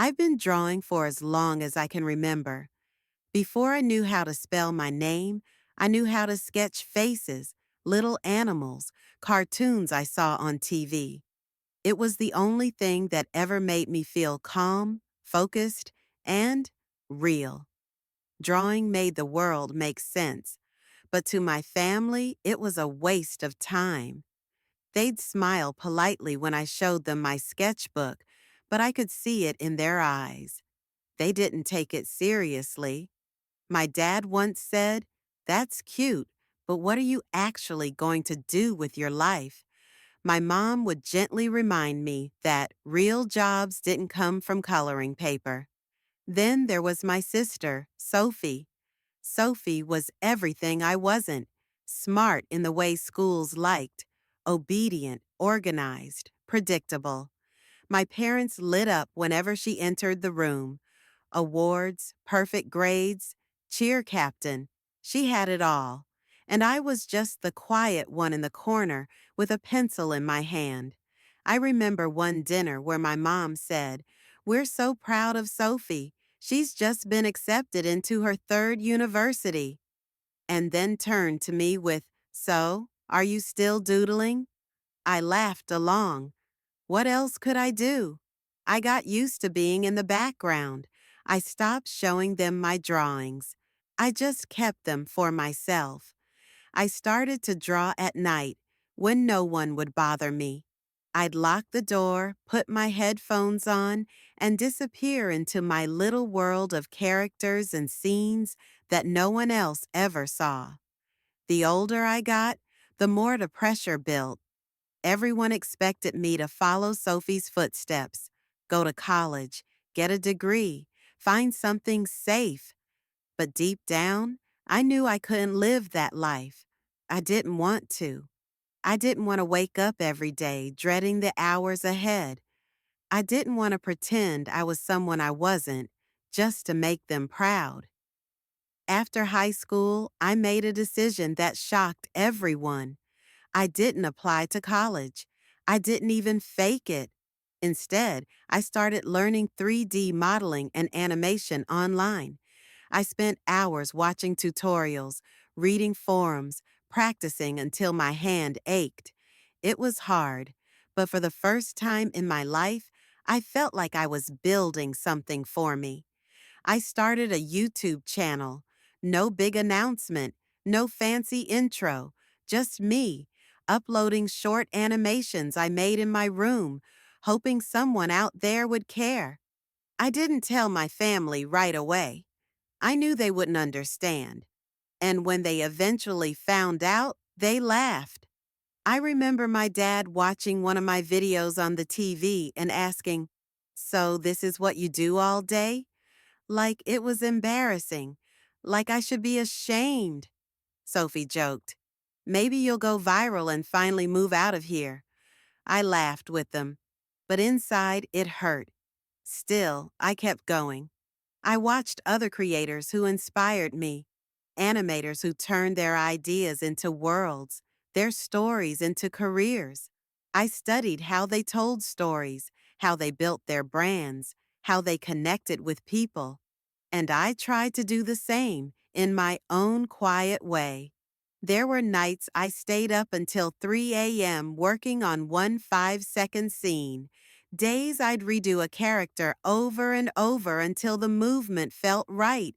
I've been drawing for as long as I can remember. Before I knew how to spell my name, I knew how to sketch faces, little animals, cartoons I saw on TV. It was the only thing that ever made me feel calm, focused, and real. Drawing made the world make sense, but to my family, it was a waste of time. They'd smile politely when I showed them my sketchbook, but I could see it in their eyes. They didn't take it seriously. My dad once said, "That's cute, but what are you actually going to do with your life?" My mom would gently remind me that real jobs didn't come from coloring paper. Then there was my sister, Sophie. Sophie was everything I wasn't: smart in the way schools liked, obedient, organized, predictable. My parents lit up whenever she entered the room. Awards, perfect grades, cheer captain. She had it all. And I was just the quiet one in the corner with a pencil in my hand. I remember one dinner where my mom said, "We're so proud of Sophie. She's just been accepted into her third university." And then turned to me with, "So, are you still doodling?" I laughed along. What else could I do? I got used to being in the background. I stopped showing them my drawings. I just kept them for myself. I started to draw at night when no one would bother me. I'd lock the door, put my headphones on, and disappear into my little world of characters and scenes that no one else ever saw. The older I got, the more the pressure built. Everyone expected me to follow Sophie's footsteps, go to college, get a degree, find something safe. But deep down, I knew I couldn't live that life. I didn't want to. I didn't want to wake up every day dreading the hours ahead. I didn't want to pretend I was someone I wasn't just to make them proud. After high school, I made a decision that shocked everyone. I didn't apply to college. I didn't even fake it. Instead, I started learning 3D modeling and animation online. I spent hours watching tutorials, reading forums, practicing until my hand ached. It was hard, but for the first time in my life, I felt like I was building something for me. I started a YouTube channel. No big announcement, no fancy intro, just me, uploading short animations I made in my room, hoping someone out there would care. I didn't tell my family right away. I knew they wouldn't understand. And when they eventually found out, they laughed. I remember my dad watching one of my videos on the TV and asking, "So this is what you do all day?" Like it was embarrassing, like I should be ashamed. Sophie joked. "Maybe you'll go viral and finally move out of here." I laughed with them, but inside it hurt. Still, I kept going. I watched other creators who inspired me, animators who turned their ideas into worlds, their stories into careers. I studied how they told stories, how they built their brands, how they connected with people. And I tried to do the same in my own quiet way. There were nights I stayed up until 3 a.m. working on one 5-second scene. Days I'd redo a character over and over until the movement felt right.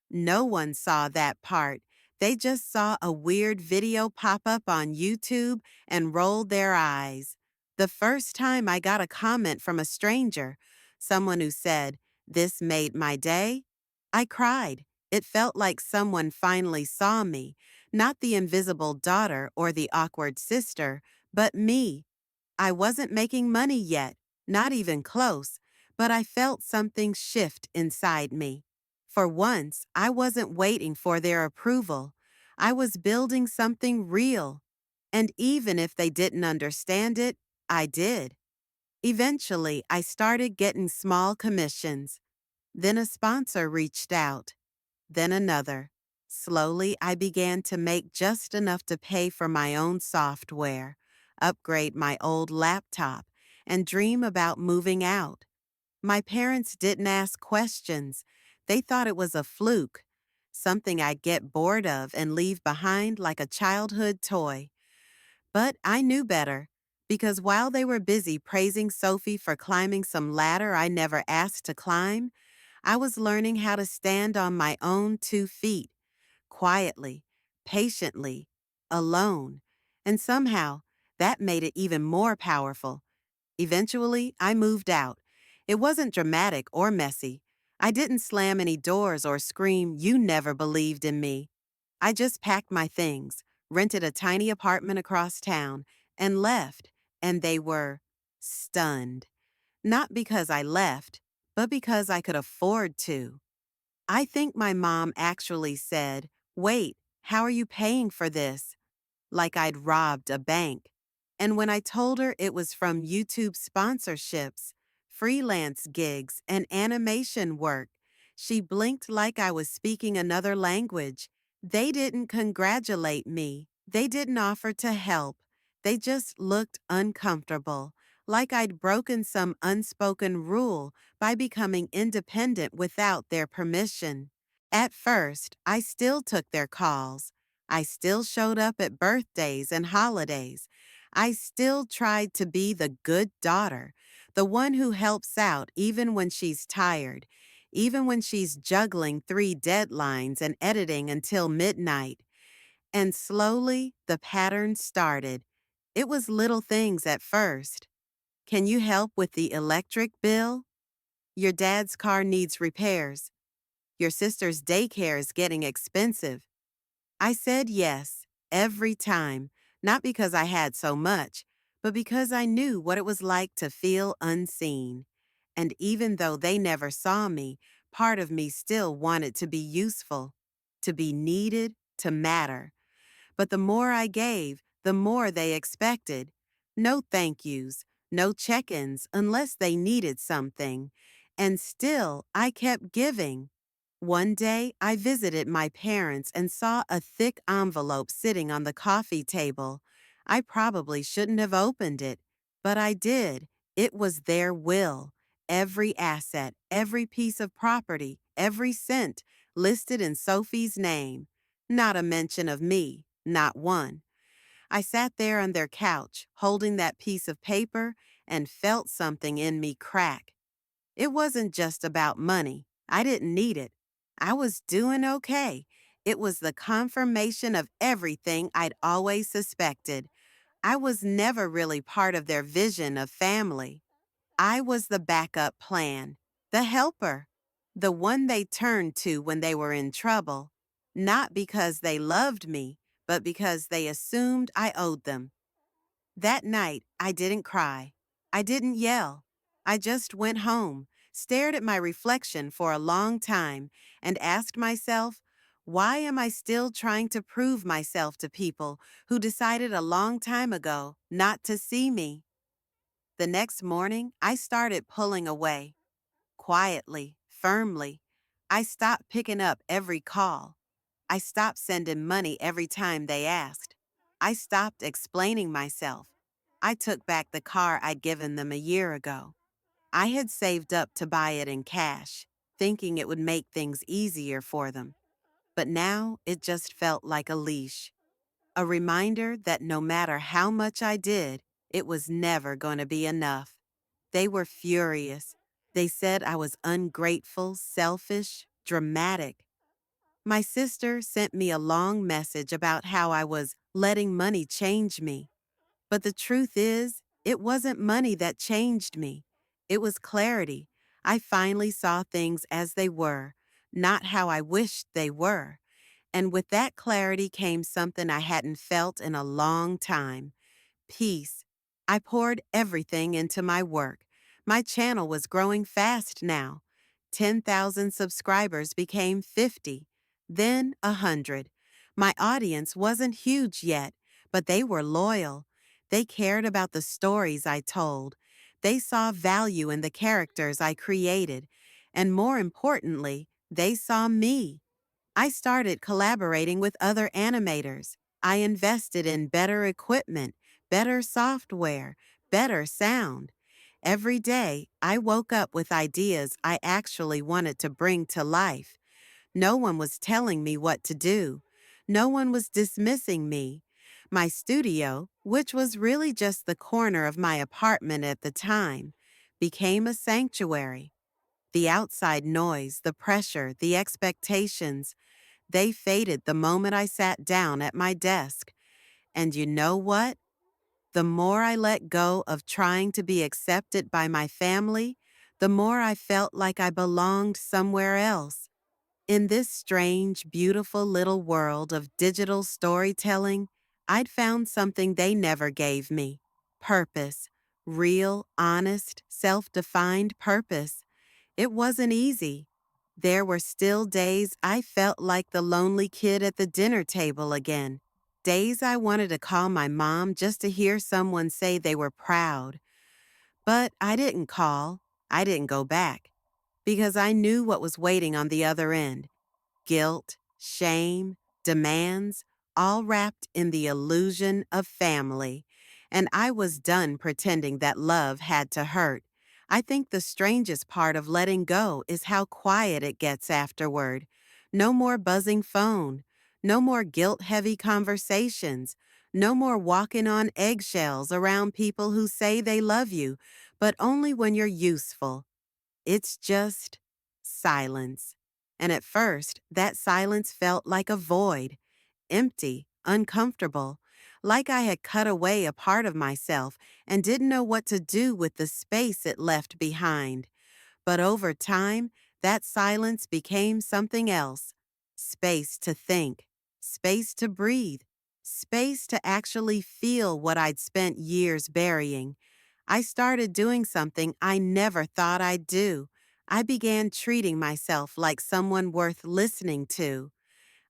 No one saw that part. They just saw a weird video pop up on YouTube and rolled their eyes. The first time I got a comment from a stranger, someone who said, "This made my day," I cried. It felt like someone finally saw me, not the invisible daughter or the awkward sister, but me. I wasn't making money yet, not even close, but I felt something shift inside me. For once, I wasn't waiting for their approval. I was building something real. And even if they didn't understand it, I did. Eventually, I started getting small commissions. Then a sponsor reached out. Then another. Slowly, I began to make just enough to pay for my own software, upgrade my old laptop, and dream about moving out. My parents didn't ask questions. They thought it was a fluke, something I'd get bored of and leave behind like a childhood toy. But I knew better, because while they were busy praising Sophie for climbing some ladder I never asked to climb, I was learning how to stand on my own 2 feet, quietly, patiently, alone. And somehow, that made it even more powerful. Eventually, I moved out. It wasn't dramatic or messy. I didn't slam any doors or scream, "You never believed in me." I just packed my things, rented a tiny apartment across town, and left, and they were stunned. Not because I left, but because I could afford to. I think my mom actually said, "Wait, how are you paying for this?" Like I'd robbed a bank. And when I told her it was from YouTube sponsorships, freelance gigs, and animation work, she blinked like I was speaking another language. They didn't congratulate me. They didn't offer to help. They just looked uncomfortable, like I'd broken some unspoken rule by becoming independent without their permission. At first, I still took their calls. I still showed up at birthdays and holidays. I still tried to be the good daughter, the one who helps out even when she's tired, even when she's juggling 3 deadlines and editing until midnight. And slowly, the pattern started. It was little things at first. "Can you help with the electric bill? Your dad's car needs repairs. Your sister's daycare is getting expensive." I said yes, every time, not because I had so much, but because I knew what it was like to feel unseen. And even though they never saw me, part of me still wanted to be useful, to be needed, to matter. But the more I gave, the more they expected. No thank yous, no check ins unless they needed something. And still, I kept giving. One day, I visited my parents and saw a thick envelope sitting on the coffee table. I probably shouldn't have opened it, but I did. It was their will. Every asset, every piece of property, every cent listed in Sophie's name. Not a mention of me, not one. I sat there on their couch, holding that piece of paper, and felt something in me crack. It wasn't just about money. I didn't need it. I was doing okay. It was the confirmation of everything I'd always suspected. I was never really part of their vision of family. I was the backup plan, the helper, the one they turned to when they were in trouble, not because they loved me, but because they assumed I owed them. That night, I didn't cry. I didn't yell. I just went home, stared at my reflection for a long time, and asked myself, why am I still trying to prove myself to people who decided a long time ago not to see me? The next morning, I started pulling away, quietly, firmly. I stopped picking up every call. I stopped sending money every time they asked. I stopped explaining myself. I took back the car I'd given them a year ago. I had saved up to buy it in cash, thinking it would make things easier for them. But now it just felt like a leash, a reminder that no matter how much I did, it was never going to be enough. They were furious. They said I was ungrateful, selfish, dramatic. My sister sent me a long message about how I was letting money change me. But the truth is, it wasn't money that changed me. It was clarity. I finally saw things as they were, not how I wished they were. And with that clarity came something I hadn't felt in a long time: peace. I poured everything into my work. My channel was growing fast now. 10,000 subscribers became 50, then 100. My audience wasn't huge yet, but they were loyal. They cared about the stories I told. They saw value in the characters I created. And more importantly, they saw me. I started collaborating with other animators. I invested in better equipment, better software, better sound. Every day, I woke up with ideas I actually wanted to bring to life. No one was telling me what to do. No one was dismissing me. My studio, which was really just the corner of my apartment at the time, became a sanctuary. The outside noise, the pressure, the expectations, they faded the moment I sat down at my desk. And you know what? The more I let go of trying to be accepted by my family, the more I felt like I belonged somewhere else. In this strange, beautiful little world of digital storytelling, I'd found something they never gave me: purpose. Real, honest, self defined purpose. It wasn't easy. There were still days I felt like the lonely kid at the dinner table again. Days I wanted to call my mom just to hear someone say they were proud. But I didn't call. I didn't go back. Because I knew what was waiting on the other end: guilt, shame, demands, all wrapped in the illusion of family. And I was done pretending that love had to hurt. I think the strangest part of letting go is how quiet it gets afterward. No more buzzing phone. No more guilt-heavy conversations. No more walking on eggshells around people who say they love you, but only when you're useful. It's just silence. And at first, that silence felt like a void, empty, uncomfortable, like I had cut away a part of myself and didn't know what to do with the space it left behind. But over time, that silence became something else: space to think, space to breathe, space to actually feel what I'd spent years burying. I started doing something I never thought I'd do. I began treating myself like someone worth listening to.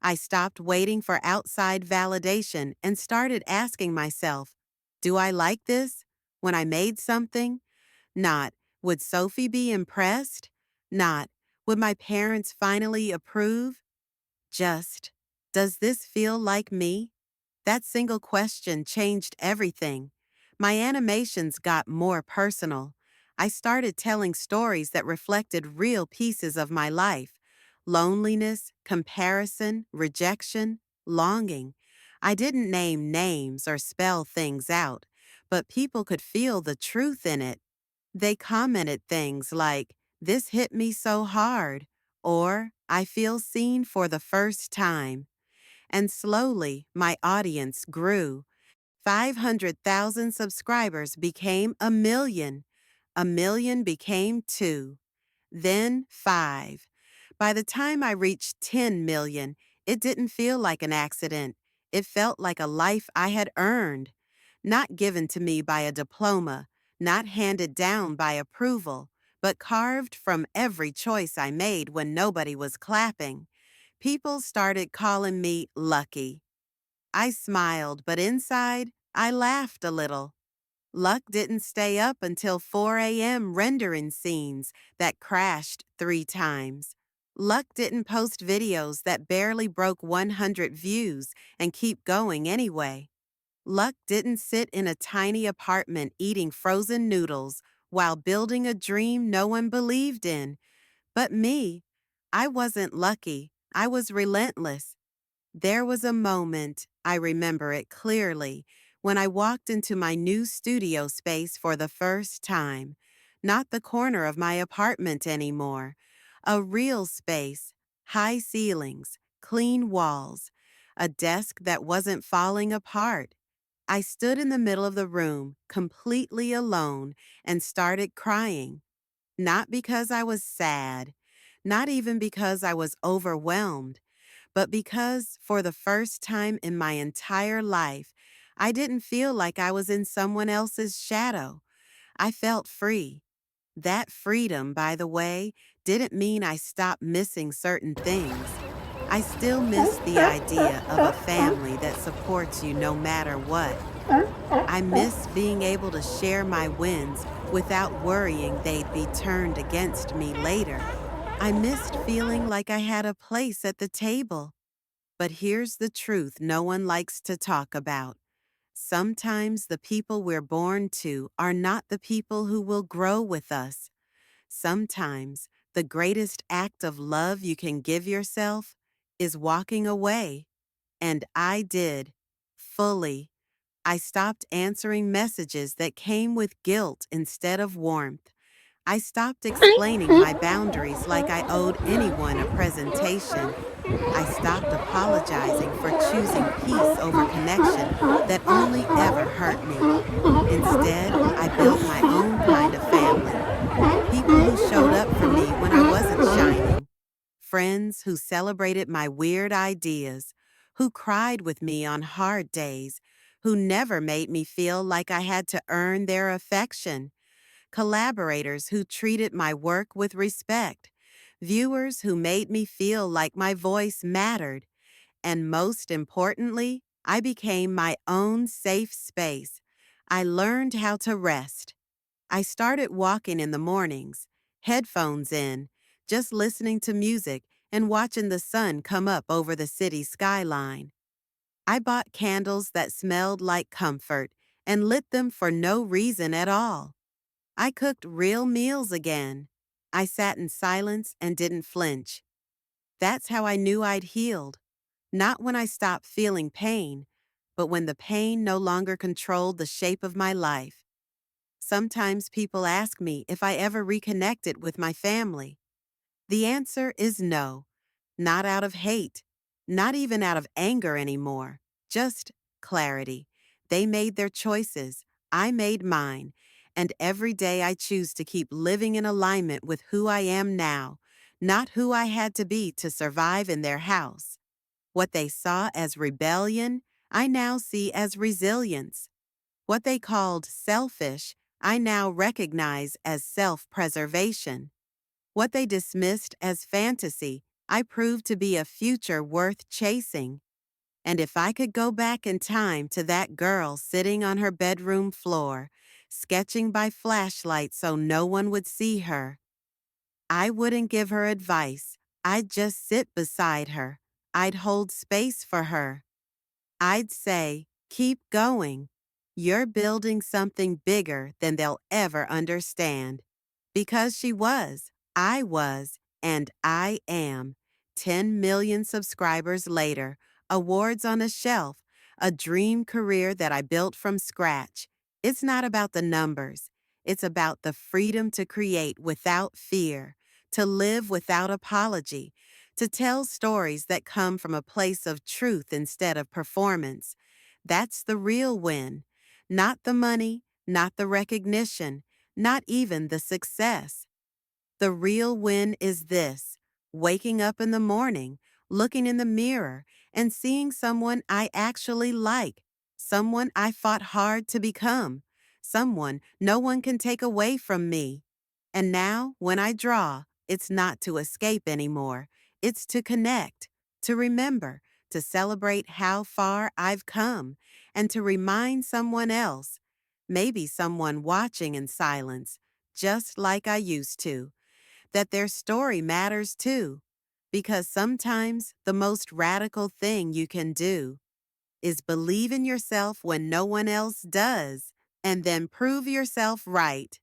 I stopped waiting for outside validation and started asking myself, do I like this? When I made something? Not, would Sophie be impressed? Not, would my parents finally approve? Just, does this feel like me? That single question changed everything. My animations got more personal. I started telling stories that reflected real pieces of my life: loneliness, comparison, rejection, longing. I didn't name names or spell things out, but people could feel the truth in it. They commented things like, "This hit me so hard," or "I feel seen for the first time." And slowly, my audience grew. 500,000 subscribers became a million. A million became 2. Then 5. By the time I reached 10 million, it didn't feel like an accident. It felt like a life I had earned. Not given to me by a diploma, not handed down by approval, but carved from every choice I made when nobody was clapping. People started calling me lucky. I smiled, but inside, I laughed a little. Luck didn't stay up until 4 a.m. rendering scenes that crashed 3 times. Luck didn't post videos that barely broke 100 views and keep going anyway. Luck didn't sit in a tiny apartment eating frozen noodles while building a dream no one believed in. But me, I wasn't lucky. I was relentless. There was a moment, I remember it clearly, when I walked into my new studio space for the first time. Not the corner of my apartment anymore. A real space, high ceilings, clean walls, a desk that wasn't falling apart. I stood in the middle of the room, completely alone, and started crying. Not because I was sad, not even because I was overwhelmed, but because, for the first time in my entire life, I didn't feel like I was in someone else's shadow. I felt free. That freedom, by the way, didn't mean I stopped missing certain things. I still miss the idea of a family that supports you no matter what. I miss being able to share my wins without worrying they'd be turned against me later. I missed feeling like I had a place at the table. But here's the truth no one likes to talk about. Sometimes the people we're born to are not the people who will grow with us. Sometimes the greatest act of love you can give yourself is walking away. And I did, fully. I stopped answering messages that came with guilt instead of warmth. I stopped explaining my boundaries like I owed anyone a presentation. I stopped apologizing for choosing peace over connection that only ever hurt me. Instead, I built my own kind of family. People who showed up for me when I wasn't shining. Friends who celebrated my weird ideas, who cried with me on hard days, who never made me feel like I had to earn their affection. Collaborators who treated my work with respect. Viewers who made me feel like my voice mattered. And most importantly, I became my own safe space. I learned how to rest. I started walking in the mornings, headphones in, just listening to music and watching the sun come up over the city skyline. I bought candles that smelled like comfort and lit them for no reason at all. I cooked real meals again. I sat in silence and didn't flinch. That's how I knew I'd healed. Not when I stopped feeling pain, but when the pain no longer controlled the shape of my life. Sometimes people ask me if I ever reconnected with my family. The answer is no, not out of hate, not even out of anger anymore, just clarity. They made their choices, I made mine, and every day I choose to keep living in alignment with who I am now, not who I had to be to survive in their house. What they saw as rebellion, I now see as resilience. What they called selfish, I now recognize as self-preservation. What they dismissed as fantasy, I proved to be a future worth chasing. And if I could go back in time to that girl sitting on her bedroom floor, sketching by flashlight so no one would see her, I wouldn't give her advice. I'd just sit beside her. I'd hold space for her. I'd say, keep going. You're building something bigger than they'll ever understand. Because she was, I was, and I am. 10 million subscribers later, awards on a shelf, a dream career that I built from scratch. It's not about the numbers. It's about the freedom to create without fear, to live without apology, to tell stories that come from a place of truth instead of performance. That's the real win. Not the money, not the recognition, not even the success. The real win is this: waking up in the morning, looking in the mirror, and seeing someone I actually like, someone I fought hard to become, someone no one can take away from me. And now, when I draw, it's not to escape anymore. It's to connect, to remember, to celebrate how far I've come, and to remind someone else, maybe someone watching in silence, just like I used to, that their story matters too. Because sometimes the most radical thing you can do is believe in yourself when no one else does, and then prove yourself right.